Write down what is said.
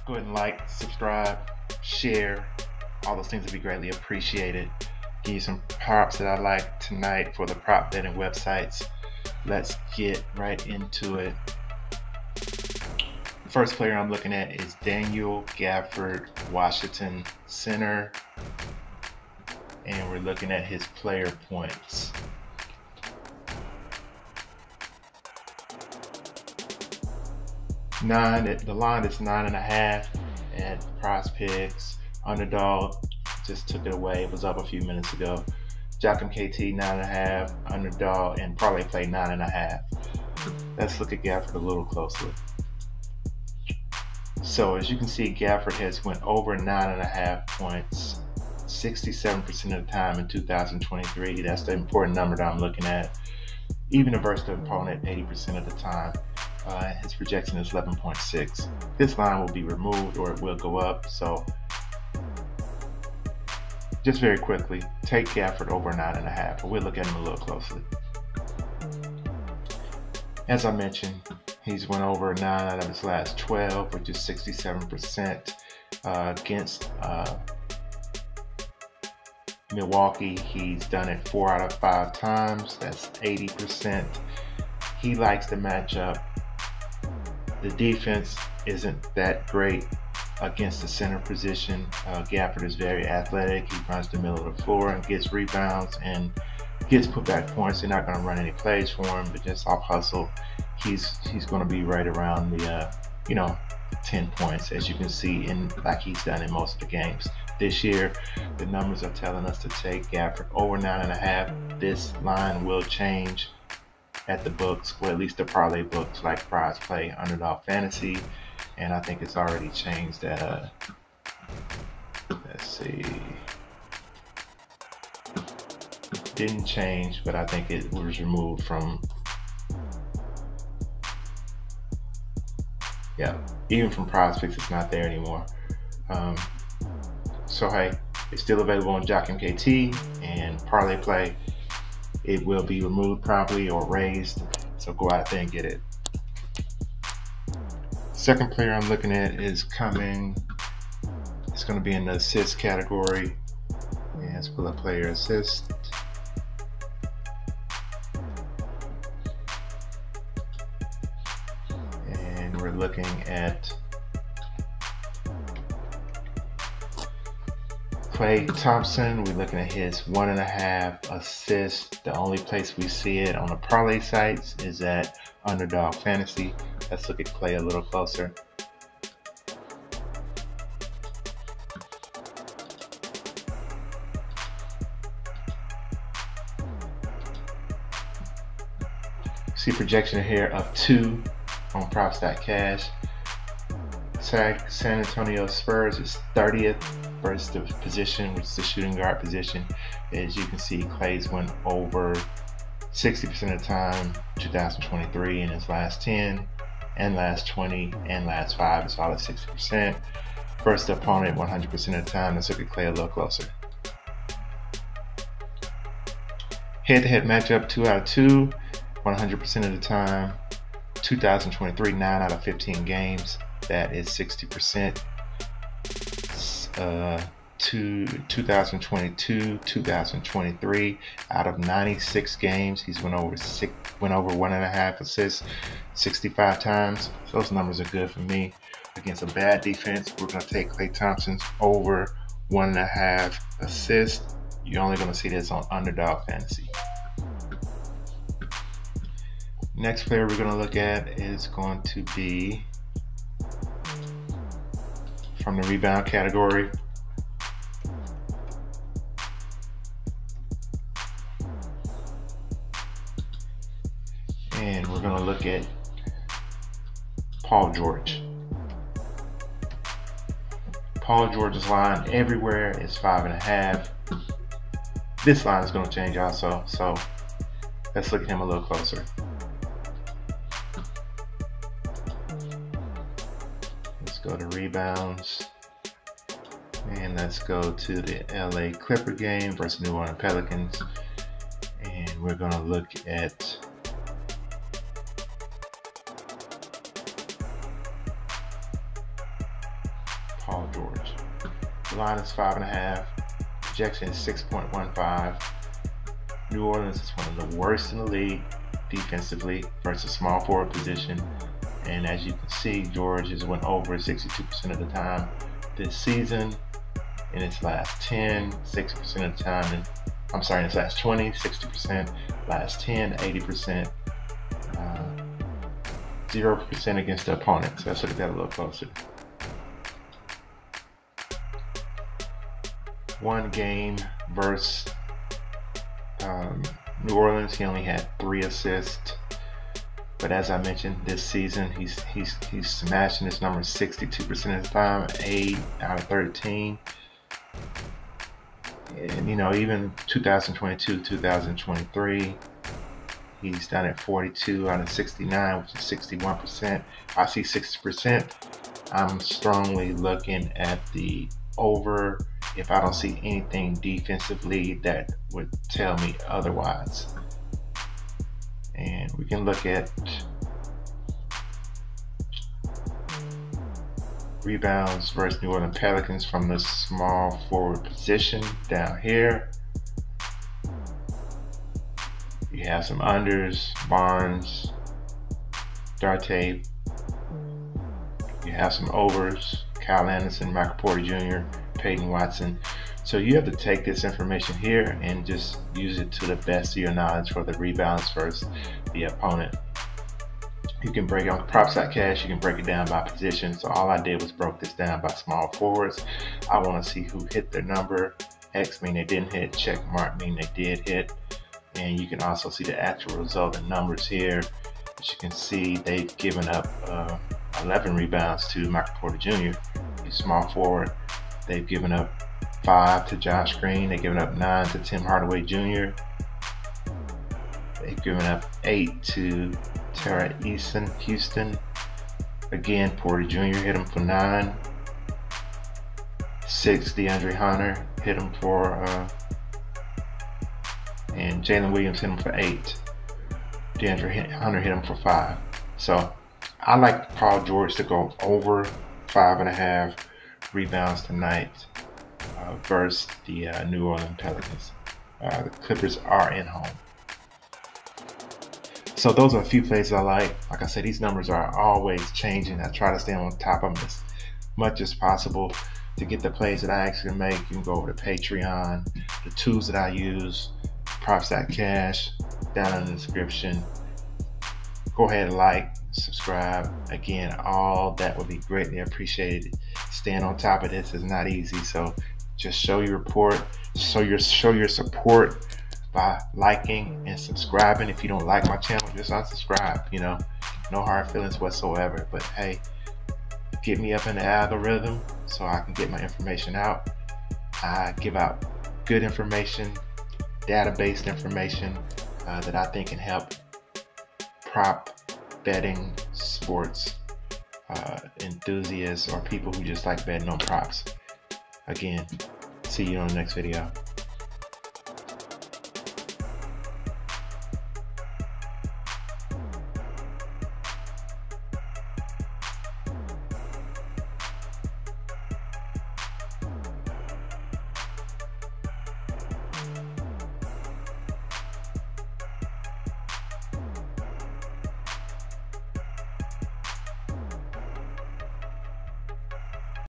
Go ahead and like, subscribe, share. All those things would be greatly appreciated. Give you some props that I like tonight for the prop betting websites. Let's get right into it. The first player I'm looking at is Daniel Gafford, Washington center. And we're looking at his player points. The line is 9.5 at PrizePicks. Underdog just took it away. It was up a few minutes ago. JockMKT 9.5, Underdog, and Parlay play 9.5. Let's look at Gafford a little closely. So as you can see, Gafford has went over 9.5 points 67% of the time in 2023. That's the important number that I'm looking at. Even versus the opponent 80% of the time. His projection is 11.6. This line will be removed or it will go up. So just very quickly, take Gafford over 9.5, but we'll look at him a little closely. As I mentioned, he's went over 9 out of his last 12, which is 67% against Milwaukee. He's done it 4 out of 5 times. That's 80%. He likes the matchup. The defense isn't that great against the center position. Gafford is very athletic. He runs the middle of the floor and gets rebounds and gets putback points. They're not going to run any plays for him, but just off hustle, he's going to be right around the 10 points, as you can see, like he's done in most of the games this year. The numbers are telling us to take Gafford over 9.5. This line will change at the books, or at least the parlay books like Prize Play, Underdog Fantasy, and I think it's already changed at let's see, didn't change, but I think it was removed from, even from PrizePicks it's not there anymore. So hey, it's still available on JockMKT and Parlay Play. It will be removed probably or raised, so go out there and get it. Second player I'm looking at is coming. It's going to be in the assist category. And let's pull up player assist. And we're looking at Klay Thompson. We're looking at his 1.5 assists. The only place we see it on the parlay sites is at Underdog Fantasy. Let's look at Klay a little closer. See projection here of 2 on props.cash. San Antonio Spurs is 30th versus the position, which is the shooting guard position. As you can see, Klay's went over 60% of the time 2023 in his last 10 and last 20 and last 5 is all at 60%. Versus the opponent 100% of the time. Let's look at Klay a little closer. Head-to-head matchup 2 out of 2, 100% of the time. 2023, 9 out of 15 games. That is 60%. 2022, 2023, out of 96 games, he's went over 1.5 assists 65 times. So those numbers are good for me. Against a bad defense, we're going to take Klay Thompson's over 1.5 assists. You're only going to see this on Underdog Fantasy. Next player we're going to look at is going to be from the rebound category. And we're going to look at Paul George. Paul George's line everywhere is 5.5. This line is going to change also, so let's look at him a little closer. Let's go to rebounds, and let's go to the LA Clipper game versus New Orleans Pelicans, and we're going to look at Paul George. The line is 5.5. Projection is 6.15. New Orleans is one of the worst in the league defensively versus small forward position. And as you can see, George has went over 62% of the time this season. In its last 10, 60% of the time. In its last 20, 60%. Last 10, 80%. 0% against the opponent. So let's look at that a little closer. One game versus New Orleans, he only had 3 assists. But as I mentioned, this season he's smashing his numbers 62% of the time, 8 out of 13. And even 2022, 2023, he's done it 42 out of 69, which is 61%. I see 60%. I'm strongly looking at the over if I don't see anything defensively that would tell me otherwise. And we can look at rebounds versus New Orleans Pelicans from the small forward position down here. You have some unders, Barnes, Darte. You have some overs, Kyle Anderson, Michael Porter Jr., Peyton Watson. So you have to take this information here and just use it to the best of your knowledge for the rebounds versus the opponent. You can break it on props.cash, you can break it down by position. So all I did was broke this down by small forwards. I want to see who hit their number. X mean they didn't hit, check mark mean they did hit. And you can also see the actual result in numbers here. As you can see, they've given up 11 rebounds to Michael Porter Jr., a small forward. They've given up 5 to Josh Green. They've given up 9 to Tim Hardaway Jr. They've given up 8 to Tara Houston. Again, Porter Jr. hit him for 9. 6, DeAndre Hunter hit him for, and Jalen Williams hit him for 8. DeAndre Hunter hit him for 5. So I like Paul George to go over 5.5 rebounds tonight versus the New Orleans Pelicans. The Clippers are in home. So those are a few plays I like. Like I said, these numbers are always changing. I try to stay on top of them as much as possible to get the plays that I actually make. You can go over to Patreon, the tools that I use, props.cash, down in the description. Go ahead and like, subscribe. Again, all that would be greatly appreciated. Staying on top of this is not easy, so just show your support by liking and subscribing. If you don't like my channel, just unsubscribe. No hard feelings whatsoever. But hey, get me up in the algorithm so I can get my information out. I give out good information, data-based information that I think can help prop betting sports enthusiasts or people who just like betting on props. Again, see you on the next video.